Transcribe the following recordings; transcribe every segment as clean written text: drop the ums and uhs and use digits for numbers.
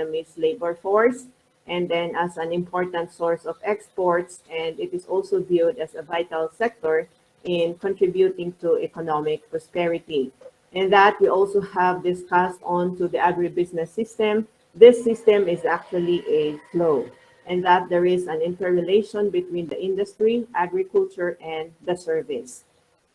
economy's labor force, and then as an important source of exports, and it is also viewed as a vital sector in contributing to economic prosperity. And that we also have discussed on to the agribusiness system. This system is actually a flow, and that there is an interrelation between the industry, agriculture, and the service.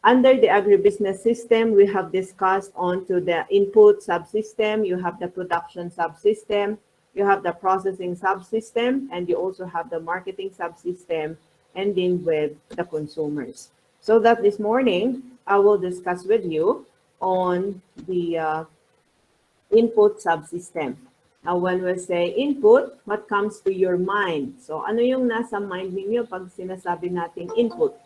Under the agribusiness system, we have discussed on to the input subsystem, you have the production subsystem, you have the processing subsystem, and you also have the marketing subsystem, ending with the consumers. So that this morning, I will discuss with you on the input subsystem. Now, when we say input, what comes to your mind? So, ano yung nasa mind ninyo pag sinasabi nating input?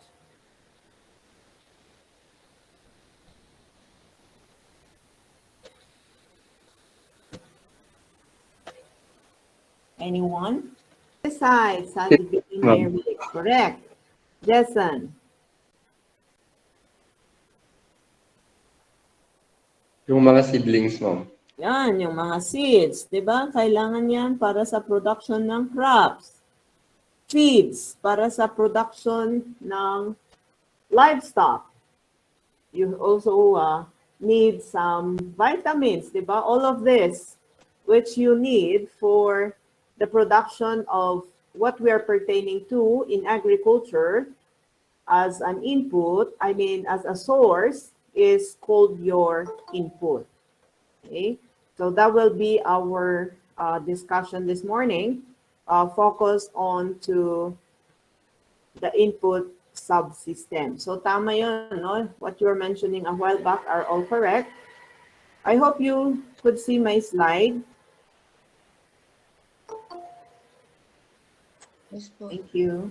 Anyone? Besides, Sadie Mary. Correct. Jason. Yung mga seedlings, ma'am. Yan, yung mga seeds, di ba? Kailangan yan para sa production ng crops. Feeds, para sa production ng livestock. You also need some vitamins, di ba? All of this, which you need for the production of what we are pertaining to in agriculture as an input, I mean, as a source, is called your input. Okay, so that will be our discussion this morning, focused on to the input subsystem. So tama yun, no? What you were mentioning a while back are all correct. I hope you could see my slide. Yes po. Thank you.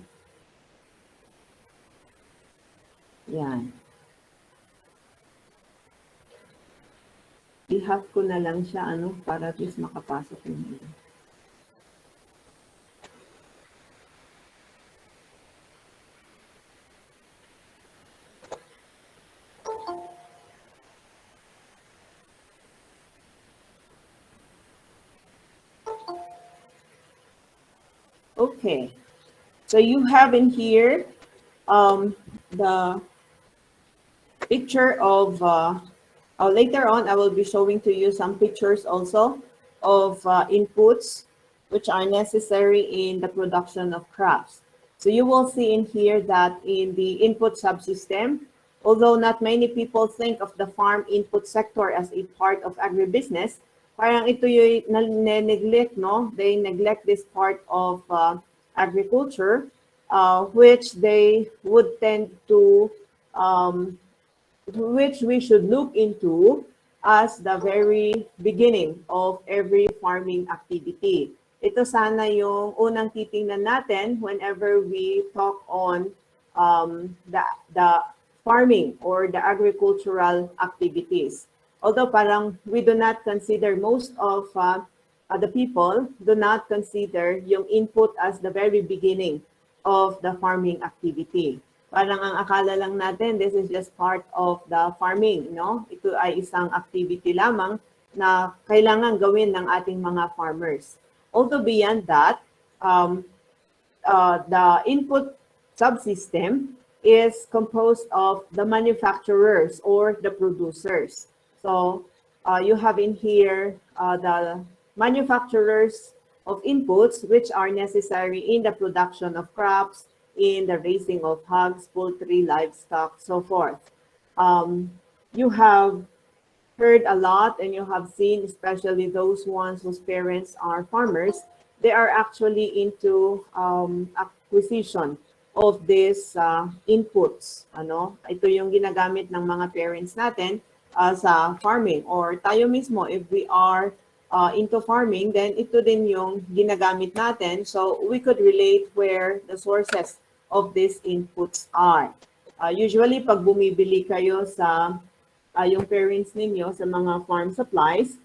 Yan. I-half ko na lang siya, ano, para at least makapasok yung iba. Okay, so you have in here the picture of, later on I will be showing to you some pictures also of inputs which are necessary in the production of crops. So you will see in here that in the input subsystem, although not many people think of the farm input sector as a part of agribusiness, parang ito yung neglect, no? They neglect this part of agriculture, which they would tend to, which we should look into as the very beginning of every farming activity. Ito sana yung unang titingnan natin whenever we talk on the farming or the agricultural activities. Although parang we do not consider, most of the people do not consider yung input as the very beginning of the farming activity. Parang ang akala lang natin, this is just part of the farming, no? Ito ay isang activity lamang na kailangan gawin ng ating mga farmers. Although beyond that, the input subsystem is composed of the manufacturers or the producers. So you have in here the manufacturers of inputs which are necessary in the production of crops, in the raising of hogs, poultry, livestock, so forth. You have heard a lot and you have seen, especially those ones whose parents are farmers, they are actually into acquisition of these inputs. Ano? Ito yung ginagamit ng mga parents natin sa farming, or tayo mismo, if we are into farming, then ito din yung ginagamit natin. So we could relate where the sources of these inputs are. Usually, pag bumibili kayo sa yung parents ninyo sa mga farm supplies,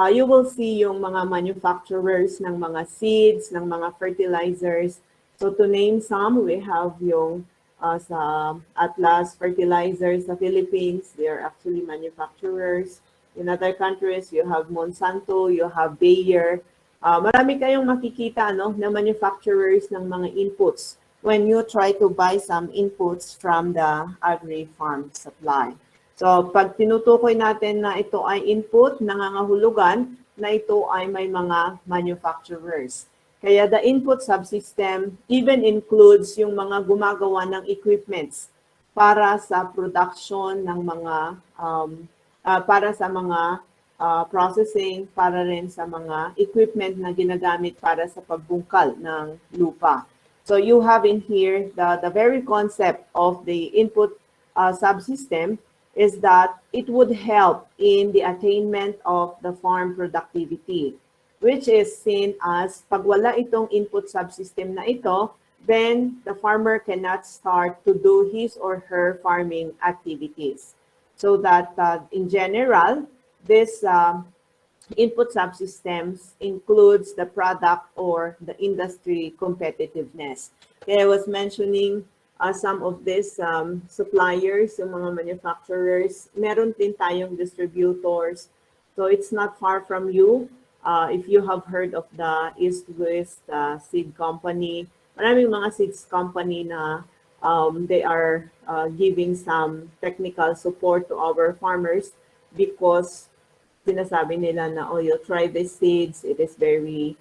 you will see yung mga manufacturers ng mga seeds, ng mga fertilizers. So to name some, we have yung sa Atlas Fertilizers sa Philippines. They are actually manufacturers. In other countries, you have Monsanto, you have Bayer. Marami kayong makikita na manufacturers ng mga inputs when you try to buy some inputs from the agri-farm supply. So pag tinutukoy natin na ito ay input, nangangahulugan na ito ay may mga manufacturers. Kaya the input subsystem even includes yung mga gumagawa ng equipments para sa production ng mga para sa mga processing, para rin sa mga equipment na ginagamit para sa pagbungkal ng lupa. So you have in here the very concept of the input subsystem is that it would help in the attainment of the farm productivity, which is seen as pag wala itong input subsystem na ito, then the farmer cannot start to do his or her farming activities. So that in general, this input subsystems includes the product or the industry competitiveness. Kaya I was mentioning some of these suppliers, yung mga manufacturers, meron din tayong distributors. So it's not far from you. If you have heard of the East-West Seed Company, maraming mga seeds company na they are giving some technical support to our farmers because sinasabi nila na, oh, you try these seeds, it is very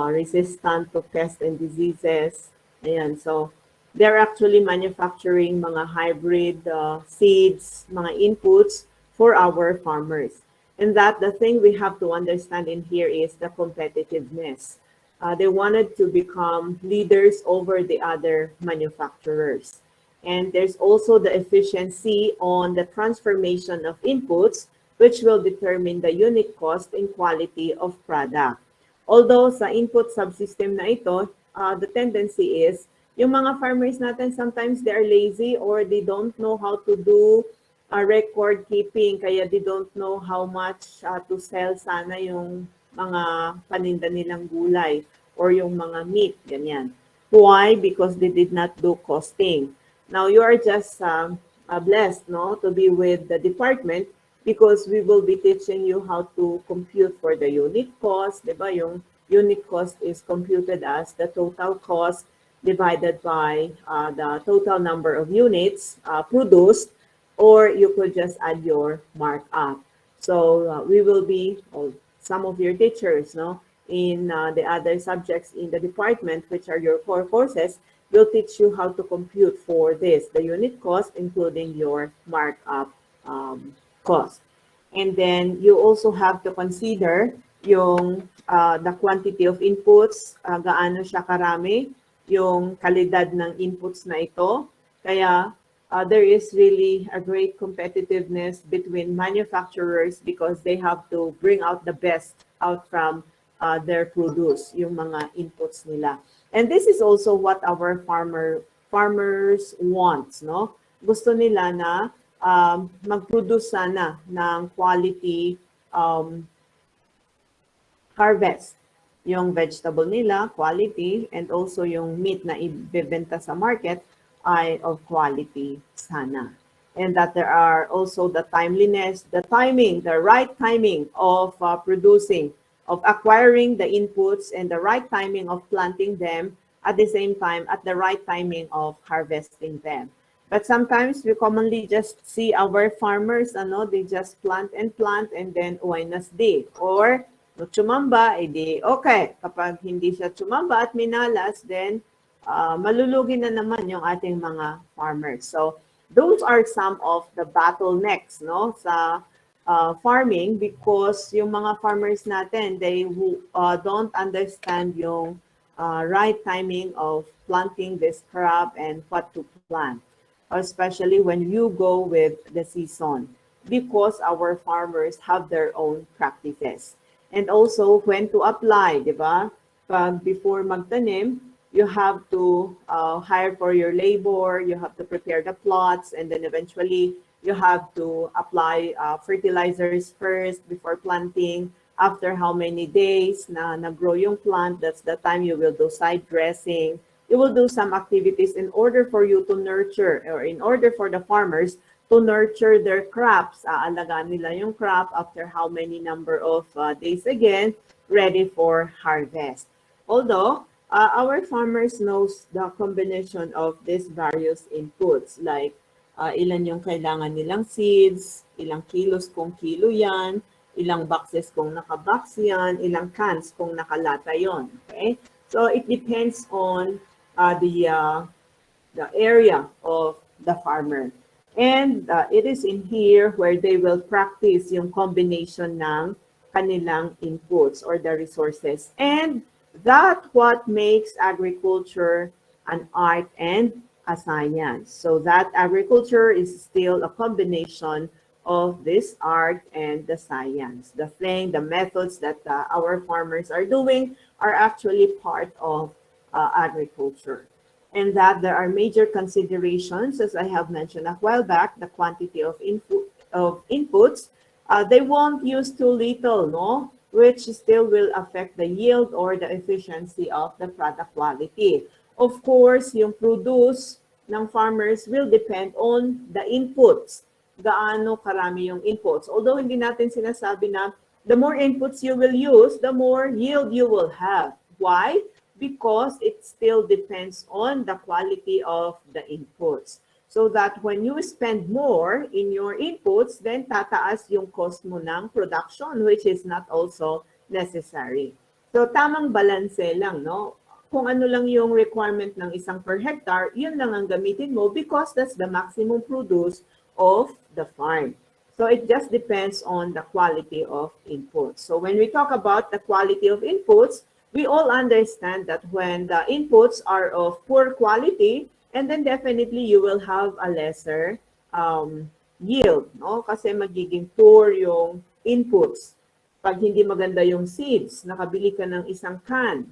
resistant to pests and diseases. Ayan, so they're actually manufacturing mga hybrid seeds, mga inputs for our farmers. And that the thing we have to understand in here is the competitiveness. They wanted to become leaders over the other manufacturers. And there's also the efficiency on the transformation of inputs, which will determine the unit cost and quality of product. Although sa input subsystem na ito, the tendency is, yung mga farmers natin, sometimes they are lazy or they don't know how to do record keeping, kaya they don't know how much to sell sana yung mga paninda nilang gulay or yung mga meat, ganyan. Why? Because they did not do costing. Now, you are just blessed to be with the department because we will be teaching you how to compute for the unit cost, diba? Yung unit cost is computed as the total cost divided by the total number of units produced, or you could just add your markup. So we will be, some of your teachers, in the other subjects in the department, which are your core courses, will teach you how to compute for this, the unit cost, including your markup cost. And then you also have to consider yung the quantity of inputs, gaano siya karami, yung kalidad ng inputs na ito. Kaya there is really a great competitiveness between manufacturers because they have to bring out the best out from their produce, yung mga inputs nila. And this is also what our farmers want, Gusto nila na mag-produce sana ng quality harvest. Yung vegetable nila, quality, and also yung meat na ibebenta sa market ay of quality sana. And that there are also the timeliness, the timing, the right timing of producing, of acquiring the inputs and the right timing of planting them at the same time, at the right timing of harvesting them. But sometimes we commonly just see our farmers, they just plant and then uwainas di. Or no tsumamba, edi okay. Kapag hindi siya tsumamba at minalas, then malulugi na naman yung ating mga farmers. So those are some of the bottlenecks, sa farming because yung mga farmers natin, they don't understand yung right timing of planting this crop and what to plant, especially when you go with the season, because our farmers have their own practices. And also when to apply, di ba? Pag before magtanim, you have to hire for your labor, you have to prepare the plots, and then eventually you have to apply fertilizers first before planting. After how many days na nag-grow yung plant, that's the time you will do side dressing. You will do some activities in order for you to nurture, or in order for the farmers to nurture their crops. Aalagaan nila yung crop after how many number of days again. ready for harvest. Although, our farmers knows the combination of these various inputs like ilan yung kailangan nilang seeds, ilang kilos kung kilo yan, ilang boxes kung nakabox yan, ilang cans kung nakalata yon. Okay? So it depends on the area of the farmer. And it is in here where they will practice yung combination ng kanilang inputs or the resources. And that what makes agriculture an art and a science. So that agriculture is still a combination of this art and the science. The thing, the methods that our farmers are doing are actually part of agriculture. And that there are major considerations, as I have mentioned a while back, the quantity of inputs. They won't use too little, no, which still will affect the yield or the efficiency of the product quality. Of course, yung produce ng farmers will depend on the inputs. Gaano karami yung inputs. Although hindi natin sinasabi na the more inputs you will use, the more yield you will have. Why? Because it still depends on the quality of the inputs. So that when you spend more in your inputs, then tataas yung cost mo ng production, which is not also necessary. So tamang balanse lang, no? Kung ano lang yung requirement ng isang per hectare, yun lang ang gamitin mo because that's the maximum produce of the farm. So it just depends on the quality of inputs. So when we talk about the quality of inputs, we all understand that when the inputs are of poor quality, and then definitely you will have a lesser yield, no? Kasi magiging poor yung inputs. Pag hindi maganda yung seeds, nakabili ka ng isang can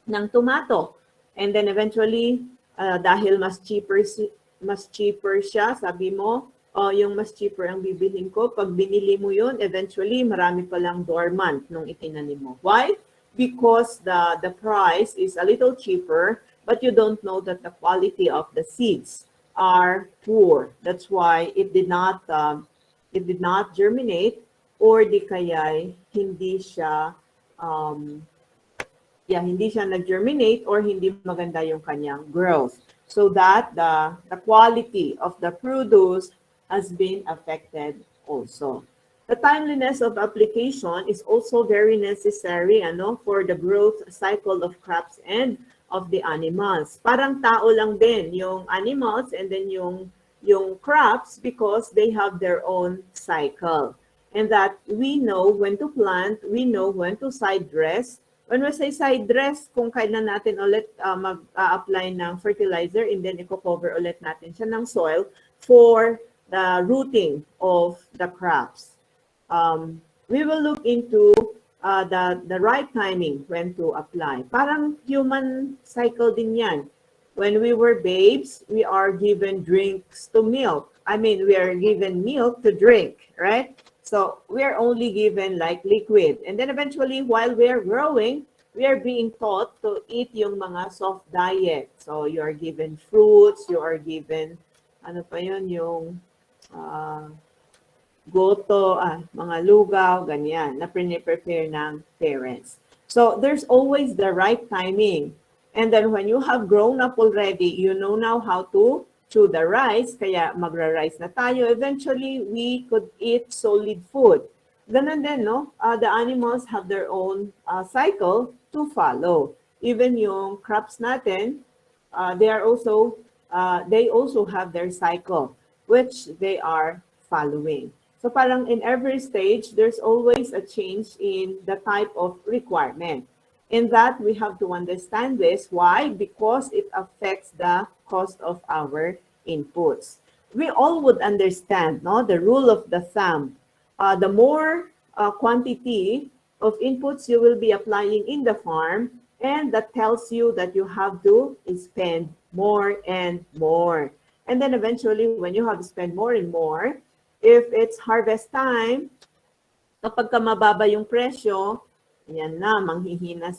ng tomato, and then eventually, dahil mas cheaper siya, sabi mo, yung mas cheaper ang bibilhin ko, pag binili mo yun, eventually, marami palang dormant nung itinanim mo. Why? Because the price is a little cheaper, but you don't know that the quality of the seeds are poor. That's why it did not germinate, or di kaya hindi siya nag-germinate, or hindi maganda yung kanyang growth. So that the quality of the produce has been affected also. The timeliness of application is also very necessary for the growth cycle of crops and of the animals. Parang tao lang din yung animals and then yung crops because they have their own cycle. And that we know when to plant, we know when to side dress. When we say side dress, kung kailan natin ulit mag-apply ng fertilizer and then i-cover ulit natin siya ng soil for the rooting of the crops. We will look into the right timing when to apply. Parang human cycle din yan. When we were babes, we are given drinks to milk. We are given milk to drink, right? So we are only given like liquid. And then eventually, while we are growing, we are being taught to eat yung mga soft diet. So you are given fruits, you are given, yung goto, mga lugaw, ganyan, na prepare ng parents. So there's always the right timing. And then when you have grown up already, you know now how to chew the rice, kaya magra-rice na tayo. Eventually, we could eat solid food. Ganun din, no? The animals have their own cycle to follow. Even yung crops natin, they also have their cycle, which they are following. So parang in every stage, there's always a change in the type of requirement. In that, we have to understand this. Why? Because it affects the cost of our inputs. We all would understand, no, the rule of the thumb. The more quantity of inputs you will be applying in the farm, and that tells you that you have to spend more and more. And then eventually, when you have to spend more and more, if it's harvest time, kapag mababa yung presyo, yan na, manghihina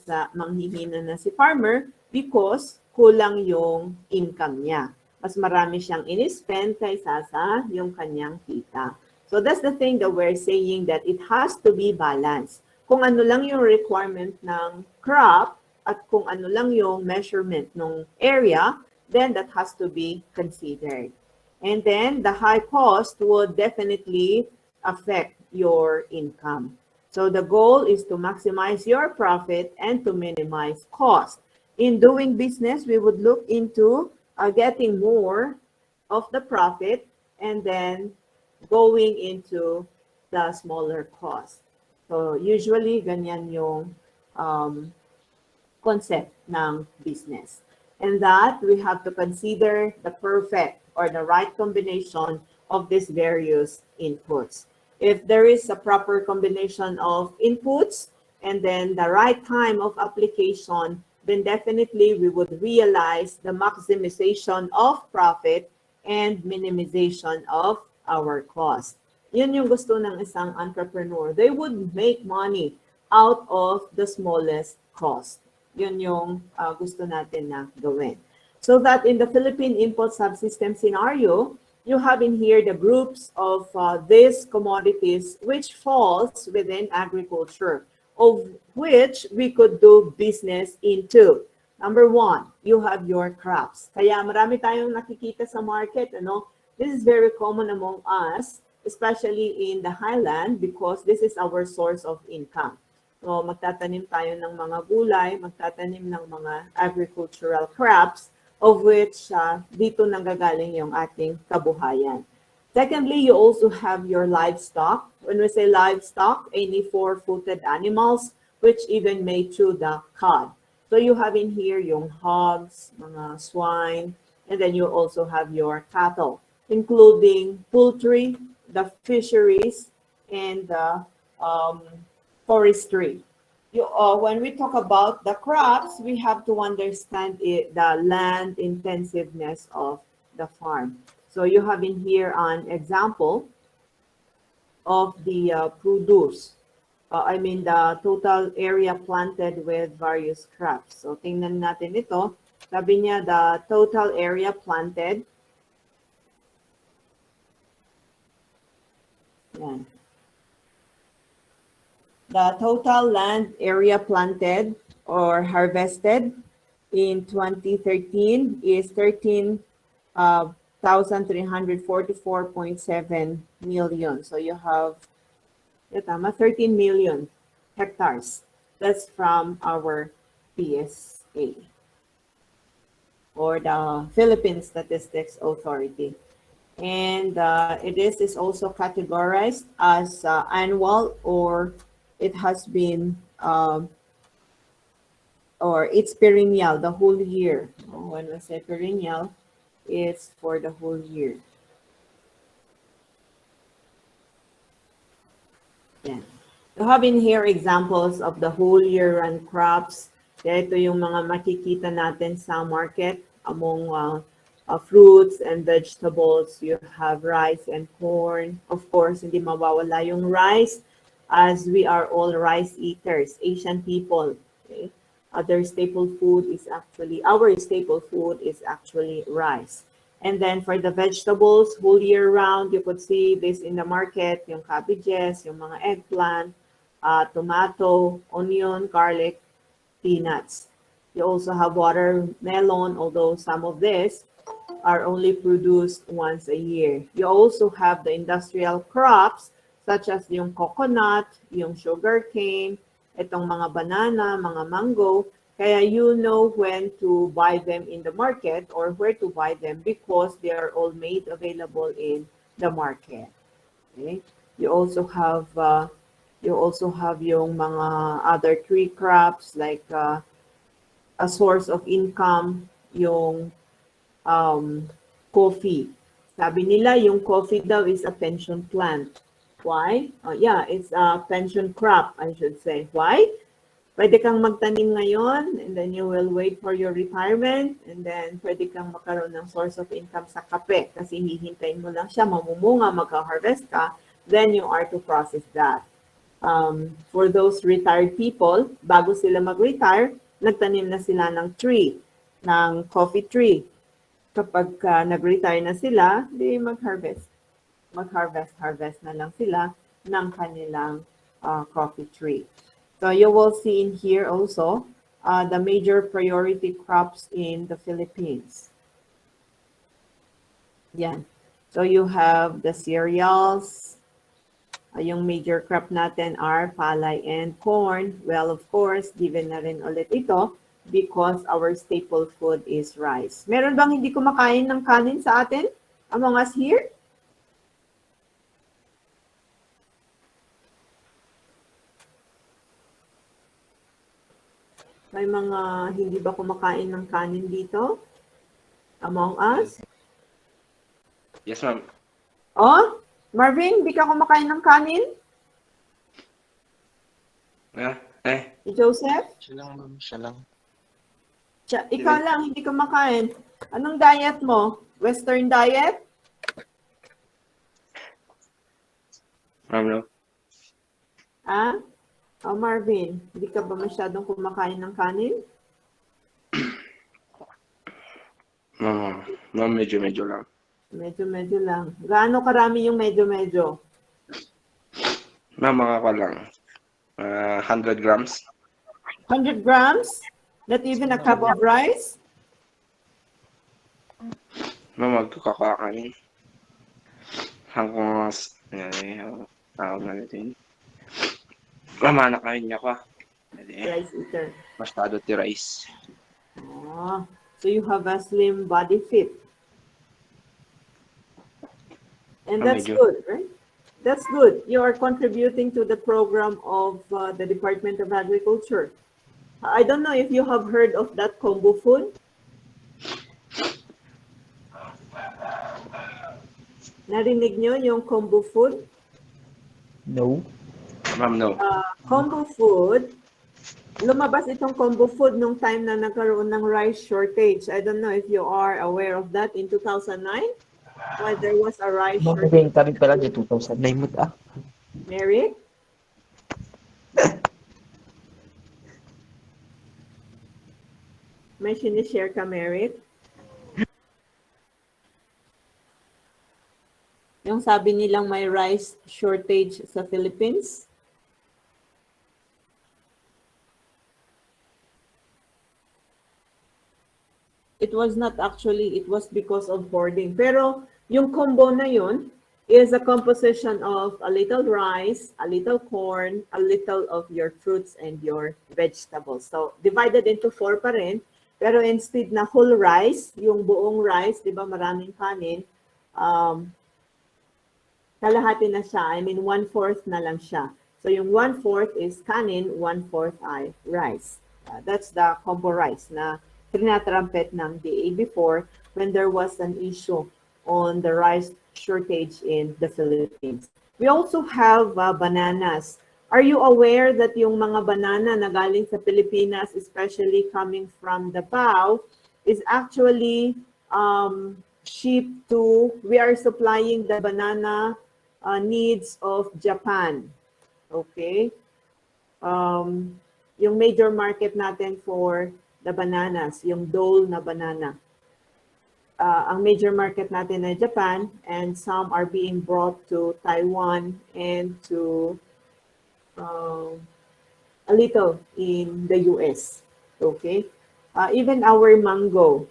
na si farmer because kulang yung income niya. Mas marami siyang in-spend kaysa sa yung kanyang kita. So that's the thing that we're saying, that it has to be balanced. kung ano lang yung requirement ng crop at kung ano lang yung measurement ng area, then that has to be considered. And then the high cost would definitely affect your income. So the goal is to maximize your profit and to minimize cost. In doing business, we would look into getting more of the profit and then going into the smaller cost. So usually, ganyan yung concept ng business. And that we have to consider the perfect or the right combination of these various inputs. If there is a proper combination of inputs and then the right time of application, then definitely we would realize the maximization of profit and minimization of our cost. Yun yung gusto ng isang entrepreneur. They would make money out of the smallest cost. Yun yung gusto natin na gawin. So that in the Philippine import subsystem scenario, you have in here the groups of these commodities which falls within agriculture, of which we could do business into. Number one, you have your crops. Kaya marami tayong nakikita sa market, ano? This is very common among us, especially in the highland, because this is our source of income. So magtatanim tayo ng mga gulay, magtatanim ng mga agricultural crops, of which dito nanggagaling yung ating kabuhayan. Secondly, you also have your livestock. When we say livestock, any four-footed animals, which even may chew the cud. So you have in here yung hogs, mga swine, and then you also have your cattle, including poultry, the fisheries, and the forestry. When we talk about the crops, we have to understand the land intensiveness of the farm. So you have in here an example of the produce. The total area planted with various crops. So tingnan natin ito. Sabi niya the total area planted. Yan. The total land area planted or harvested in 2013 is 13,344.7 million. So you have 13 million hectares. That's from our PSA or the Philippine Statistics Authority. And it is also categorized as annual, or it has been or it's perennial, the whole year. When we say perennial, it's for the whole year. Yan. You have in here examples of the whole year run crops. Kaya ito yung mga makikita natin sa market among fruits and vegetables. You have rice and corn. Of course, hindi mawawala yung rice, as we are all rice eaters, Asian people. Okay? Our staple food is actually rice. And then for the vegetables, whole year round, you could see this in the market, yung cabbages, yung mga eggplant, tomato, onion, garlic, peanuts. You also have watermelon, although some of this are only produced once a year. You also have the industrial crops, such as yung coconut, yung sugarcane, itong mga banana, mga mango. Kaya you know when to buy them in the market or where to buy them because they are all made available in the market. Okay? You also have yung mga other tree crops like a source of income, yung coffee. Sabi nila yung coffee daw is a pension plant. Why? It's a pension crop, I should say. Why? Pwede kang magtanim ngayon and then you will wait for your retirement and then pwede kang magkaroon ng source of income sa kape kasi hihintayin mo lang siya, mamumunga, magka-harvest ka, then you are to process that. For those retired people, bago sila mag-retire, nagtanim na sila ng tree, ng coffee tree. Kapag nag-retire na sila, di mag-harvest na lang sila ng kanilang coffee tree. So you will see in here also the major priority crops in the Philippines. Yan. So you have the cereals. Yung major crop natin are palay and corn. Well, of course, given na rin ulit ito because our staple food is rice. Meron bang hindi kumakain ng kanin sa atin among us here? May mga hindi ba kumakain ng kanin dito among us? Yes, ma'am. Oh, Marvin, di ka kumakain ng kanin? Si Joseph? Siya lang, ma'am. Siya lang. Ikaw lang, hindi kumakain. Anong diet mo? Western diet? Ma'am, no? Ah? Oh, Marvin, hindi ka ba masyadong kumakain ng kanin? Ma'am, medyo lang. Medyo lang. Gaano karami yung medyo? Ma'am, mga ka lang. 100 grams. 100 grams? Not even a cup of rice? Ma'am, magkakakain. Hanggang tawag na natin. Ma'am, nakain niya ko. Rice eater. Masyado ti rice. Oh, so you have a slim body fit. And that's Medyo. good, right? That's good. You are contributing to the program of the Department of Agriculture. I don't know if you have heard of that combo food. Narinig nyo yung combo food? No. Ma'am, no. Combo food, lumabas itong combo food nung time na nagkaroon ng rice shortage. I don't know if you are aware of that in 2009, when there was a rice shortage. Mabibenta rin pala di 2009 mo ta. Mary? May sinishare ka, Mary? Yung sabi nilang may rice shortage sa Philippines. It was not actually, it was because of hoarding. Pero yung combo na yun is a composition of a little rice, a little corn, a little of your fruits and your vegetables. So divided into 4 pa rin. Pero instead na whole rice, yung buong rice, di ba maraming kanin, kalahati na siya. I mean, 1/4 na lang siya. So yung 1/4 is kanin, 1/4 ay rice. That's the combo rice na trinatrumpet ng DA before when there was an issue on the rice shortage in the Philippines. We also have bananas. Are you aware that yung mga banana na galing sa Pilipinas, especially coming from Davao, is actually shipped to, we are supplying the banana needs of Japan. Okay? Yung major market natin for the bananas, yung Dole na banana. Ang major market natin ay Japan, and some are being brought to Taiwan and to a little in the US. Okay? Even our mango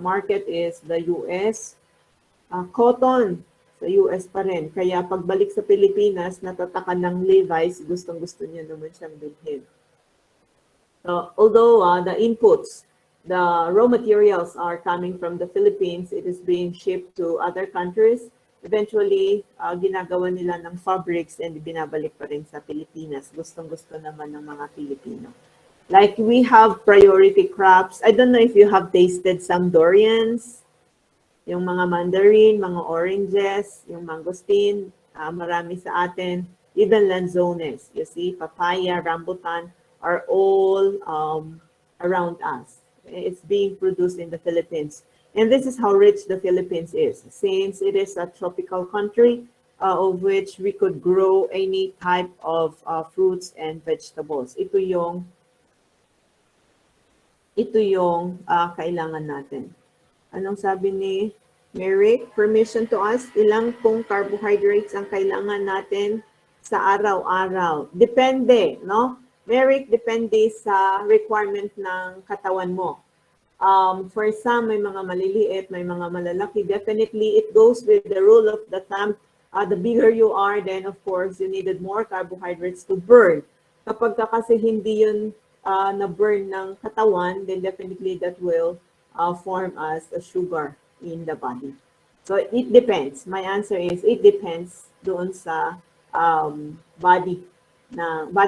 market is the US. Cotton sa US pa rin. Kaya pagbalik sa Pilipinas, natatakan ng Levi's, gustong-gusto niya naman siyang bilhin. Although the inputs, the raw materials are coming from the Philippines, it is being shipped to other countries. Eventually, ginagawa nila ng fabrics and binabalik pa rin sa Pilipinas. Gustong-gusto naman ng mga Pilipino. Like we have priority crops. I don't know if you have tasted some durians, yung mga mandarin, mga oranges, yung mangosteen, marami sa atin. Even lanzones, you see, papaya, rambutan, are all around us. It's being produced in the Philippines. And this is how rich the Philippines is. Since it is a tropical country of which we could grow any type of fruits and vegetables. Ito yung kailangan natin. Anong sabi ni Merrick? Permission to ask, ilang pong carbohydrates ang kailangan natin sa araw-araw? Depende, no? Merrick, depende sa requirement ng katawan mo. For some, may mga maliliit, may mga malalaki. Definitely, it goes with the rule of the thumb. The bigger you are, then of course, you needed more carbohydrates to burn. Kapag ka kasi hindi yun na-burn ng katawan, then definitely that will form as a sugar in the body. So it depends. My answer is it depends doon sa body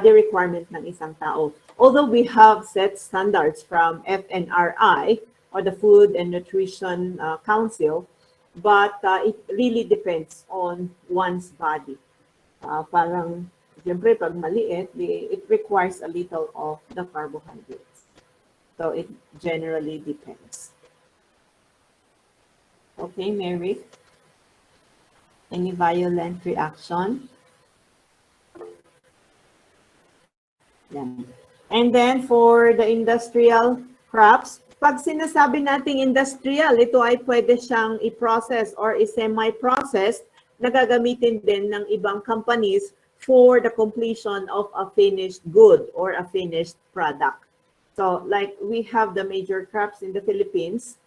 requirement ng isang tao. Although we have set standards from FNRI or the Food and Nutrition Council, but it really depends on one's body. Parang, siyempre, pag maliit, it requires a little of the carbohydrates. So it generally depends. Okay, Mary? Any violent reaction? Yan. And then for the industrial crops, pag sinasabi nating industrial, ito ay pwede siyang i-process or i-semi-process na gagamitin din ng ibang companies for the completion of a finished good or a finished product. So like we have the major crops in the Philippines.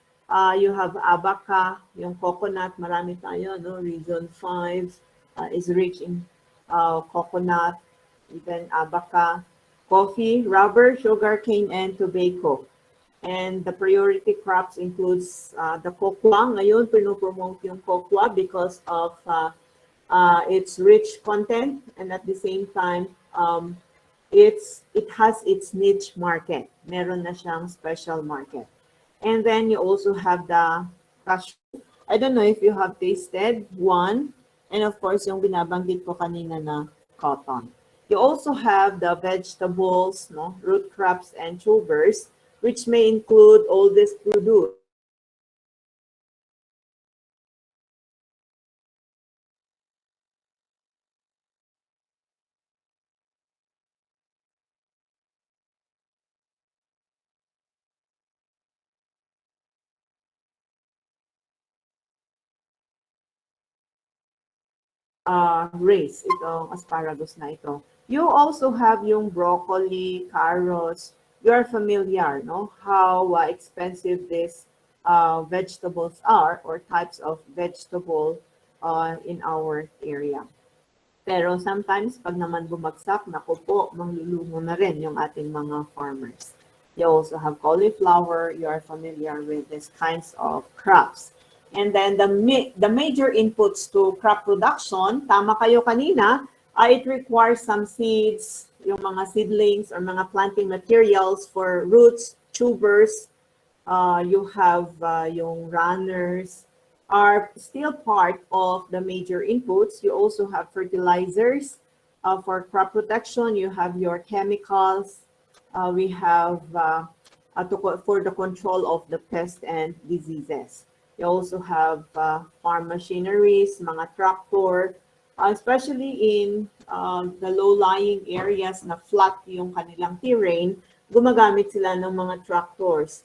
You have abaca, yung coconut, marami tayo, no? Region 5 is rich in coconut, even abaca, coffee, rubber, sugarcane, and tobacco. And the priority crops includes the cocoa. Ngayon, pinopromote yung cocoa because of its rich content, and at the same time, it has its niche market. Meron na siyang special market. And then you also have the cashew. I don't know if you have tasted one. And of course, yung binabanggit ko kanina na cotton. You also have the vegetables, no, root crops and tubers, which may include all this produce. Race, itong asparagus na ito. You also have yung broccoli, carrots. You are familiar, no? How expensive these vegetables are or types of vegetable in our area. Pero sometimes, pag naman bumagsak, naku po, manglulumo na rin yung ating mga farmers. You also have cauliflower. You are familiar with these kinds of crops. And then the major inputs to crop production, tama kayo kanina, it requires some seeds, yung mga seedlings or mga planting materials for roots, tubers. You have yung runners are still part of the major inputs. You also have fertilizers for crop protection. You have your chemicals. We have for the control of the pests and diseases. You also have farm machineries, mga tractor, especially in the low-lying areas na flat yung kanilang terrain, gumagamit sila ng mga tractors.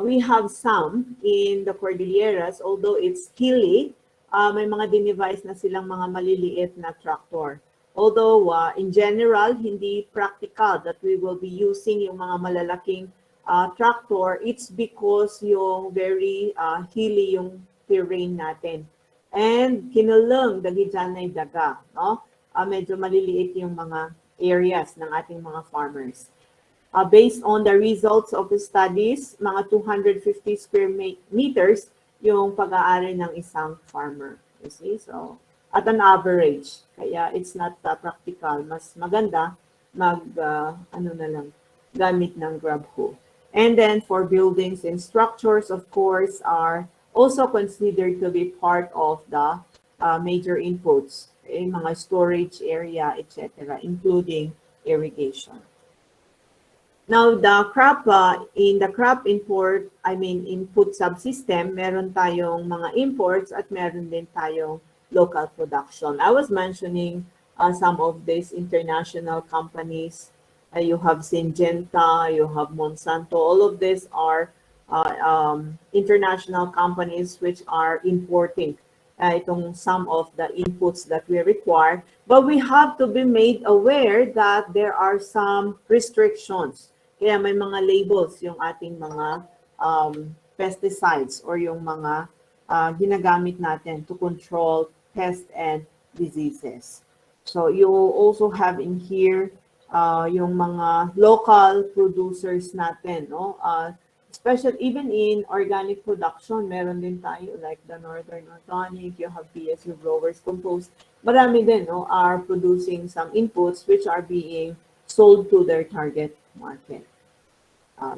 We have some in the Cordilleras, although it's hilly, may mga dinevise na silang mga maliliit na tractor. Although in general, hindi practical that we will be using yung mga malalaking tractor, it's because yung very hilly yung terrain natin. And kinulong dagi dyan ay daga, no? Medyo maliliit yung mga areas ng ating mga farmers. Based on the results of the studies, mga 250 square meters yung pag-aari ng isang farmer. You see? So, at an average. Kaya it's not practical. Mas maganda gamit ng grab hoe. And then for buildings and structures, of course, are also considered to be part of the major inputs, mga storage area, etc., including irrigation. Now, the crop, in the crop input subsystem, meron tayong mga imports at meron din tayong local production. I was mentioning some of these international companies. You have Syngenta, you have Monsanto. All of these are international companies which are importing itong some of the inputs that we require. But we have to be made aware that there are some restrictions. Kaya may mga labels yung ating mga pesticides or yung mga ginagamit natin to control pests and diseases. So you also have in here yung mga local producers natin, no? Especially even in organic production, meron din tayo like the Northern Organic, you have PSU Growers Compost. Marami din, no, are producing some inputs which are being sold to their target market.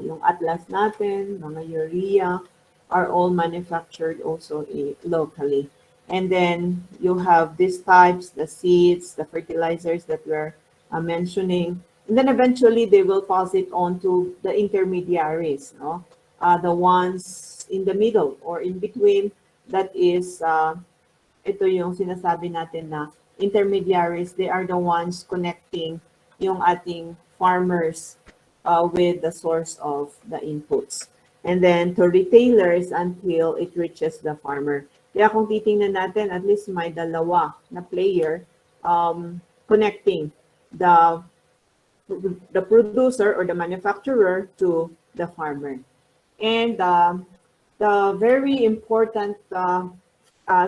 Yung Atlas natin, mga urea, are all manufactured also locally. And then you have these types, the seeds, the fertilizers that we're mentioning. And then eventually they will pass it on to the intermediaries, no? The ones in the middle or in between, that is, ito yung sinasabi natin na intermediaries, they are the ones connecting yung ating farmers with the source of the inputs. And then to retailers until it reaches the farmer. Kaya kung titingnan natin, at least may dalawa na player connecting the producer or the manufacturer to the farmer. And the very important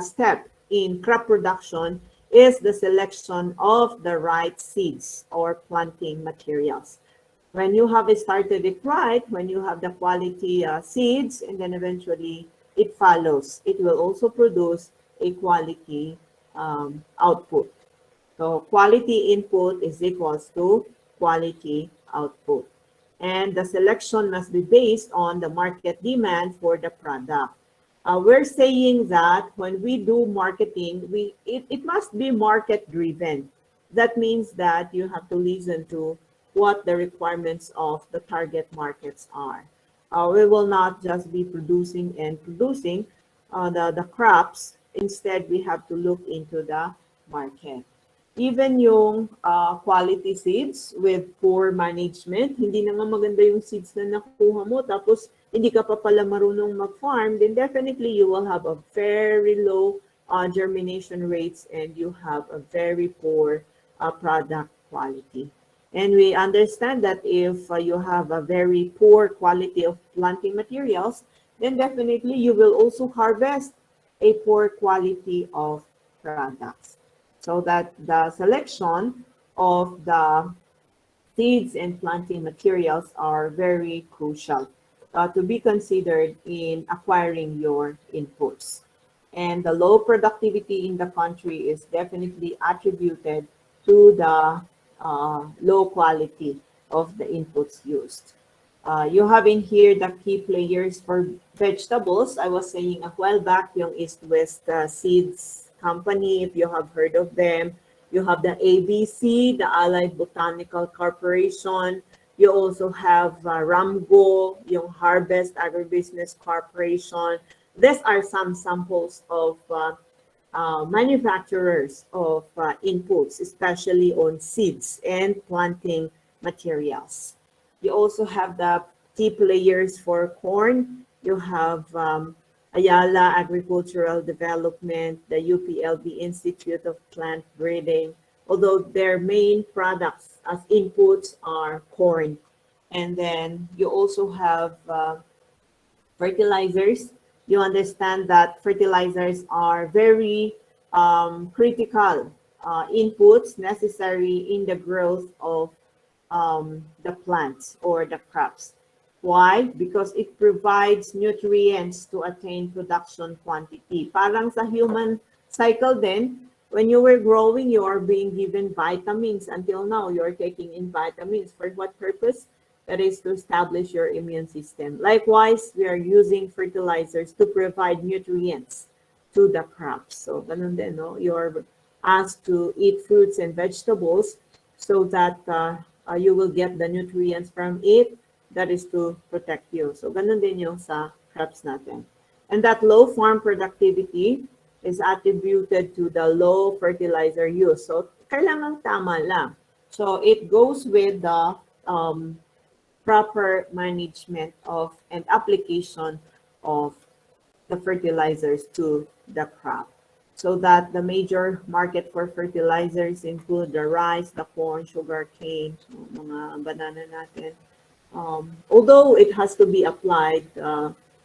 step in crop production is the selection of the right seeds or planting materials. When you have started it right, when you have the quality seeds, and then eventually it follows, it will also produce a quality output. So quality input is equals to quality output. And the selection must be based on the market demand for the product. We're saying that when we do marketing, it must be market driven. That means that you have to listen to what the requirements of the target markets are. We will not just be producing and producing the crops. Instead, we have to look into the market. Even yung quality seeds with poor management, hindi na nga maganda yung seeds na nakuha mo, tapos hindi ka pa pala marunong mag-farm, then definitely you will have a very low germination rates and you have a very poor product quality. And we understand that if you have a very poor quality of planting materials, then definitely you will also harvest a poor quality of products. So that the selection of the seeds and planting materials are very crucial to be considered in acquiring your inputs. And the low productivity in the country is definitely attributed to the low quality of the inputs used. You have in here the key players for vegetables. I was saying a while back, yung East-West Seeds Company, if you have heard of them. You have the ABC, the Allied Botanical Corporation. You also have Ramgo, yung Harvest Agribusiness Corporation. These are some samples of manufacturers of inputs, especially on seeds and planting materials. You also have the key players for corn. You have Ayala Agricultural Development, the UPLB Institute of Plant Breeding, although their main products as inputs are corn. And then you also have fertilizers. You understand that fertilizers are very critical inputs necessary in the growth of the plants or the crops. Why? Because it provides nutrients to attain production quantity. Parang sa human cycle then, when you were growing, you are being given vitamins. Until now, you're taking in vitamins. For what purpose? That is to establish your immune system. Likewise, we are using fertilizers to provide nutrients to the crops. So, ganun din, no? You're asked to eat fruits and vegetables so that you will get the nutrients from it. That is to protect you. So, ganun din yung sa crops natin. And that low farm productivity is attributed to the low fertilizer use. So, kailangan tama lang. So, it goes with the proper management of and application of the fertilizers to the crop. so that the major market for fertilizers include the rice, the corn, sugar cane, mga banana natin. Although it has to be applied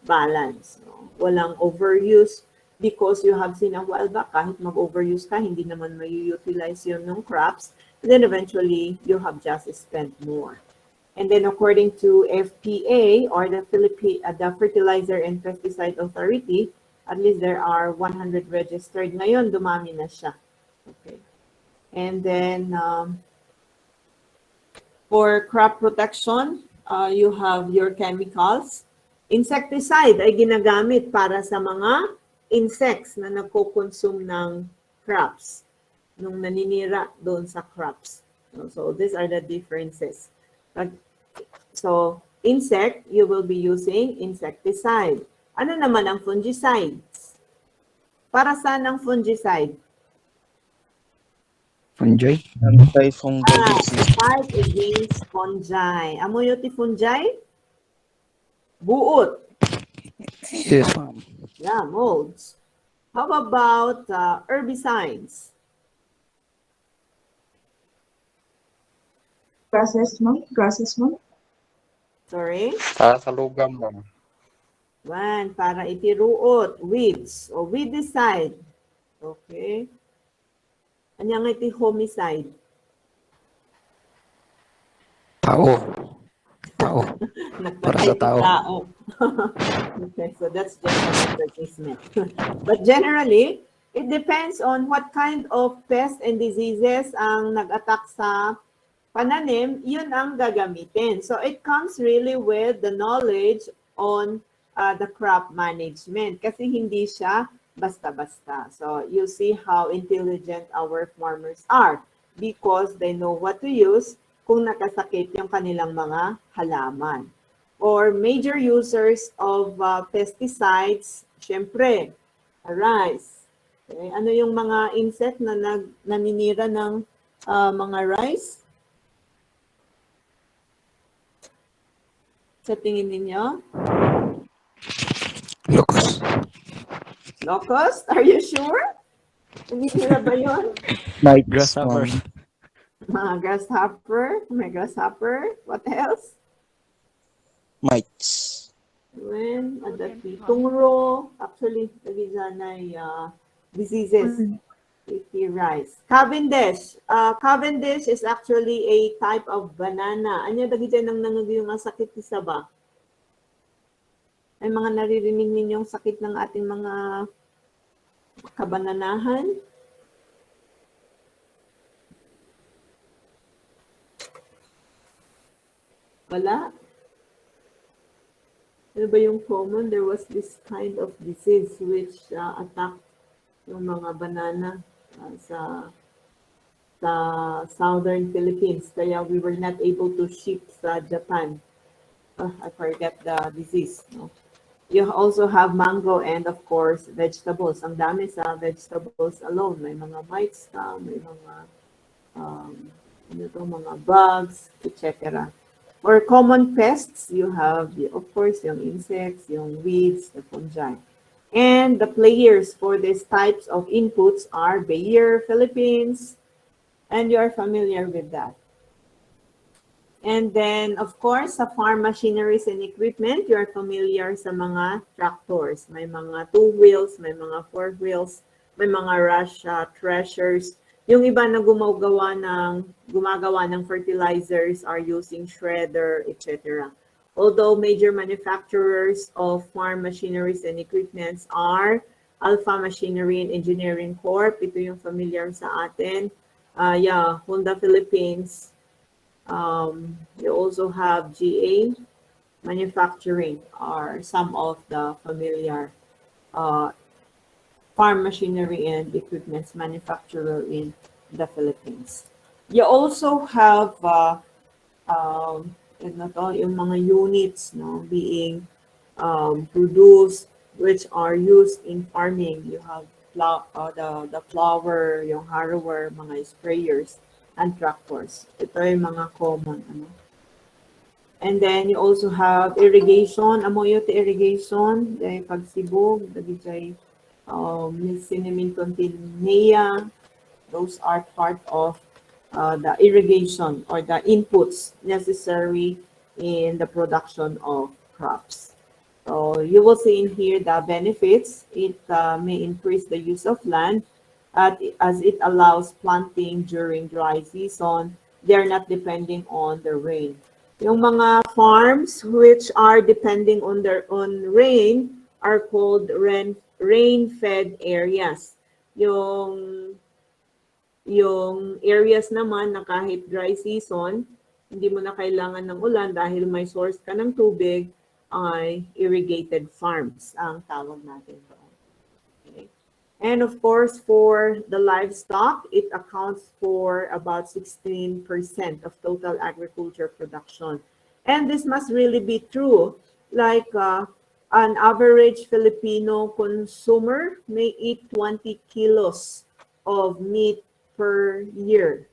balance, no? Walang overuse because you have seen a while back, kahit mag-overuse ka, hindi naman may-utilize yun ng crops, and then eventually you have just spent more. And then according to FPA or the Fertilizer and Pesticide Authority, at least there are 100 registered. Ngayon, dumami na siya. Okay. And then for crop protection, you have your chemicals. Insecticide ay ginagamit para sa mga insects na nagko-consume ng crops, nung naninira doon sa crops. So these are the differences. So insect, you will be using insecticide. Ano naman ang fungicides? Para saan ang fungicide? Fungi? Anti-fungal disease. Fight against fungi. Amo yung ti fungi? Buot. Yes, ma'am. Yeah, molds. How about herbicides? Grasses, ma'am. Sorry? Para sa lugam, ma'am. One, para itiruot. Weeds o weedicide. Okay. Anyang iti homicide? Tao. Para sa tao. Okay, so that's just an advertisement. But generally, it depends on what kind of pests and diseases ang nag-attack sa pananim, yun ang gagamitin. So it comes really with the knowledge on the crop management kasi hindi siya basta-basta. So you see how intelligent our farmers are because they know what to use kung nakasakit yung kanilang mga halaman. Or major users of pesticides, syempre, rice. Okay? Ano yung mga insect na naninira ng mga rice? Sa tingin ninyo? Locust. Locust? Are you sure? Naninira ba yun? Mites, Grasshopper. Grasshopper? May grasshopper? What else? Mites. When tungro, actually, ay diseases. Leafy rice. Cavendish. Cavendish is actually a type of banana. Anya dagi dyan ang nangagayong sakit isa ba? Ay mga naririnig ninyong sakit ng ating mga kabananahan? Wala? Ano ba yung common? There was this kind of disease which attacked yung mga banana sa southern Philippines. Kaya we were not able to ship sa Japan. I forget the disease. No? You also have mango and of course vegetables. Ang dami sa vegetables alone. May mga mites ka, may mga mga bugs, etc. Or common pests, you have, of course, yung insects, yung weeds, the fungi. And the players for these types of inputs are Bayer, Philippines, and you are familiar with that. And then, of course, sa farm machineries and equipment, you are familiar sa mga tractors. May mga 2 wheels, may mga 4 wheels, may mga rush threshers. Yung iba na gumagawa ng fertilizers are using shredder, etc. Although major manufacturers of farm machineries and equipments are Alpha Machinery and Engineering Corp. Ito yung familiar sa atin. Honda Philippines. You also have GA Manufacturing are some of the familiar farm machinery and equipment manufacturer in the Philippines. You also have yung mga units being produced which are used in farming. You have the flower, yung harrower, mga sprayers, and tractors. Ito yung mga common. And then you also have irrigation. Amo yung irrigation, pagsibog, Cinnamon continenea, those are part of the irrigation or the inputs necessary in the production of crops. So you will see in here the benefits. It may increase the use of land as it allows planting during dry season. They're not depending on the rain. Yung mga farms which are depending on rain are called rain-fed areas. Yung areas naman na kahit dry season, hindi mo na kailangan ng ulan dahil may source ka ng tubig, ay irrigated farms ang tawag natin doon. Okay. And of course, for the livestock, it accounts for about 16% of total agriculture production. And this must really be true. Like an average Filipino consumer may eat 20 kilos of meat per year.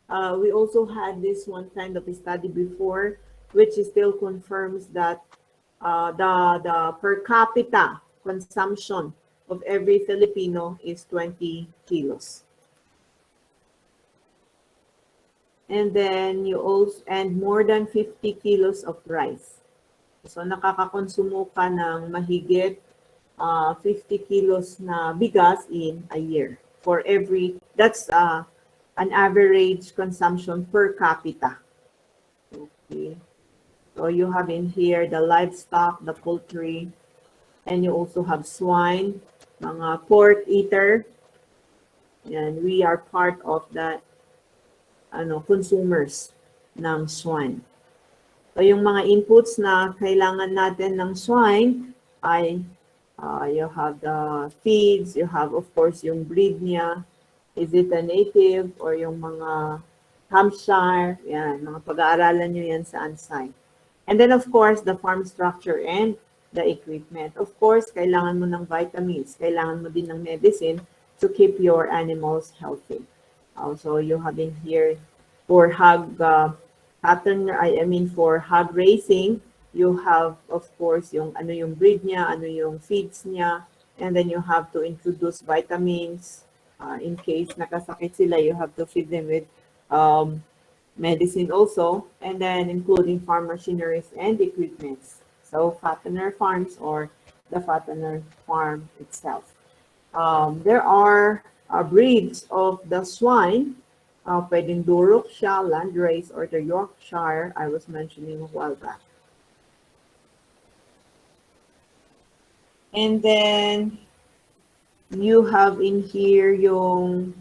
We also had this one kind of study before, which still confirms that the per capita consumption of every Filipino is 20 kilos. And then and more than 50 kilos of rice. So nakakakonsumo ka ng mahigit 50 kilos na bigas in a year. That's an average consumption per capita. Okay. So you have in here the livestock, the poultry, and you also have swine, mga pork eater. And we are part of that consumers ng swine. So yung mga inputs na kailangan natin ng swine ay you have the feeds, you have of course yung breed niya. Is it a native or yung mga Hampshire? Yan, mga pag-aaralan nyo yan sa ANSI. And then of course, the farm structure and the equipment. Of course, kailangan mo ng vitamins, kailangan mo din ng medicine to keep your animals healthy. Also, you have in here for hog for hog racing, you have of course yung yung breed niya, yung feeds niya, and then you have to introduce vitamins. In case nakasakit sila, you have to feed them with medicine also, and then including farm machineries and equipments. So fattener farms or the fattener farm itself. There are breeds of the swine, pwedeng Duroc siya, Landrace, or the Yorkshire I was mentioning a while back. And then you have in here yung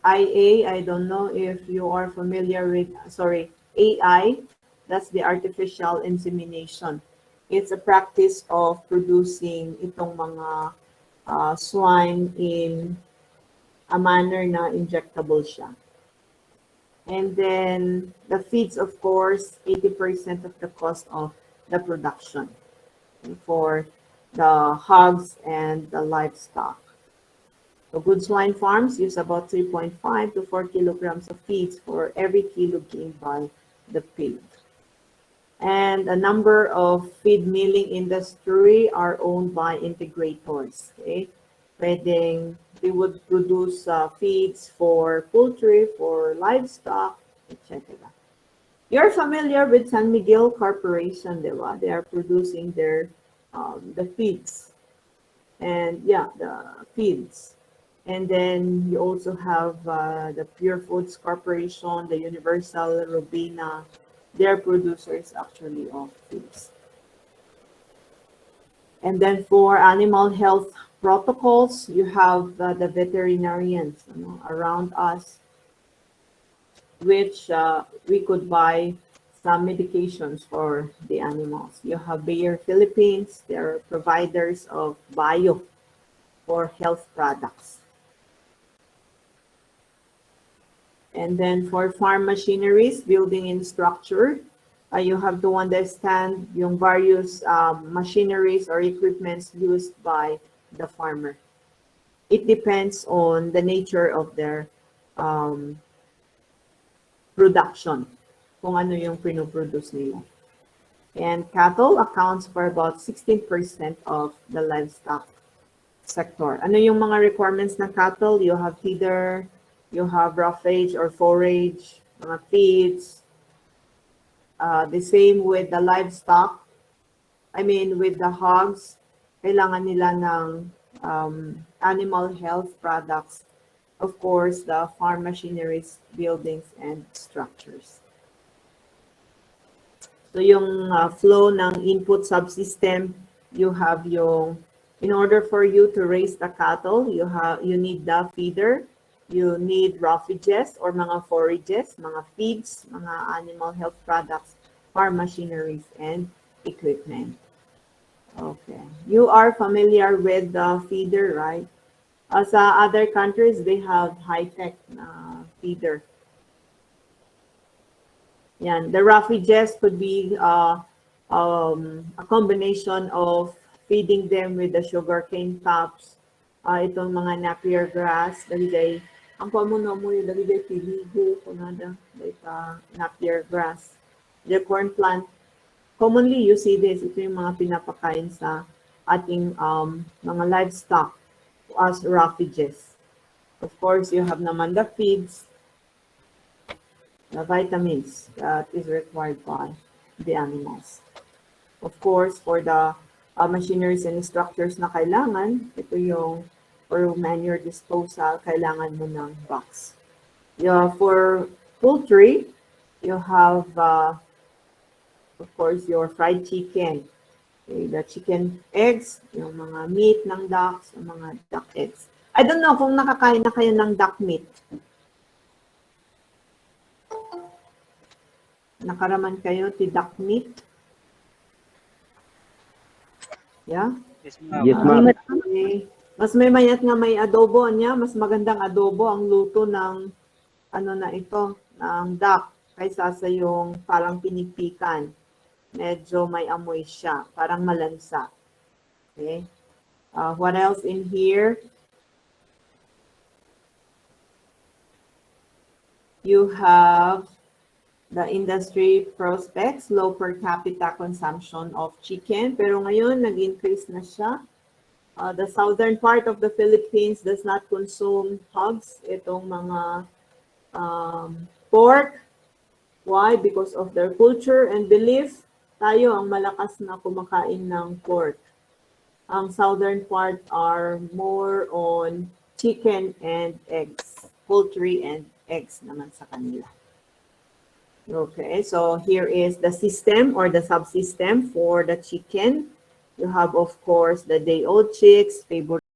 IA. I don't know if you are familiar with, AI. That's the artificial insemination. It's a practice of producing itong mga swine in a manner na injectable siya. And then the feeds, of course, 80% of the cost of the production for the hogs and the livestock. So good swine farms use about 3.5 to 4 kilograms of feeds for every kilo gained by the pig. And a number of feed milling industry are owned by integrators. Okay, they would produce feeds for poultry, for livestock, etc. You're familiar with San Miguel Corporation, diba? They are producing their the feeds, and the feeds. And then you also have the Pure Foods Corporation, the Universal, Robina. They're producers actually of feeds. And then for animal health protocols, you have the veterinarians around us, which we could buy some medications for the animals. You have Bayer Philippines, they're providers of bio for health products. And then for farm machineries, building and structure, you have to understand yung various machineries or equipments used by the farmer. It depends on the nature of their production, kung ano yung pinoproduce nila. And cattle accounts for about 16% of the livestock sector. Ano yung mga requirements ng cattle? You have feeder, you have roughage or forage, mga feeds. The same with the livestock. I mean, with the hogs, kailangan nila ng animal health products. Of course, the farm machineries, buildings, and structures. So yung flow ng input subsystem, you have yung, in order for you to raise the cattle, you need the feeder, you need roughages or mga forages, mga feeds, mga animal health products, farm machineries, and equipment. Okay. You are familiar with the feeder, right? Sa other countries, they have high-tech feeder. Yan. The roughages could be a combination of feeding them with the sugarcane tops, itong mga Napier grass, dahil ang pamuno mo yung dahil piligo, kunada, Napier grass. The corn plant, commonly you see this, ito yung mga pinapakain sa ating mga livestock as roughages. Of course, you have naman the feeds, the vitamins that is required by the animals. Of course, for the machineries and structures na kailangan, ito yung for manure disposal, kailangan mo ng box. For poultry, you have, of course, your fried chicken. Okay, the chicken eggs, yung mga meat ng ducks, yung mga duck eggs. I don't know kung nakakain na kayo ng duck meat. Nakaraman kayo ti duck meat? Yeah? Yes, ma'am. Yes, ma'am. Okay. Mas may mayat nga may adobo niya, mas magandang adobo ang luto ng ano na ito, ng duck kaysa sa yung parang pinigpikan. Medyo may amoy siya, parang malansa. Okay? What else in here? You have the industry prospects, low per capita consumption of chicken. Pero ngayon, nag-increase na siya. The southern part of the Philippines does not consume hogs, itong mga pork. Why? Because of their culture and belief, tayo ang malakas na kumakain ng pork. Ang southern part are more on chicken and eggs, poultry and eggs naman sa kanila. Okay, so here is the system or the subsystem for the chicken. You have, of course, the day-old chicks, favorite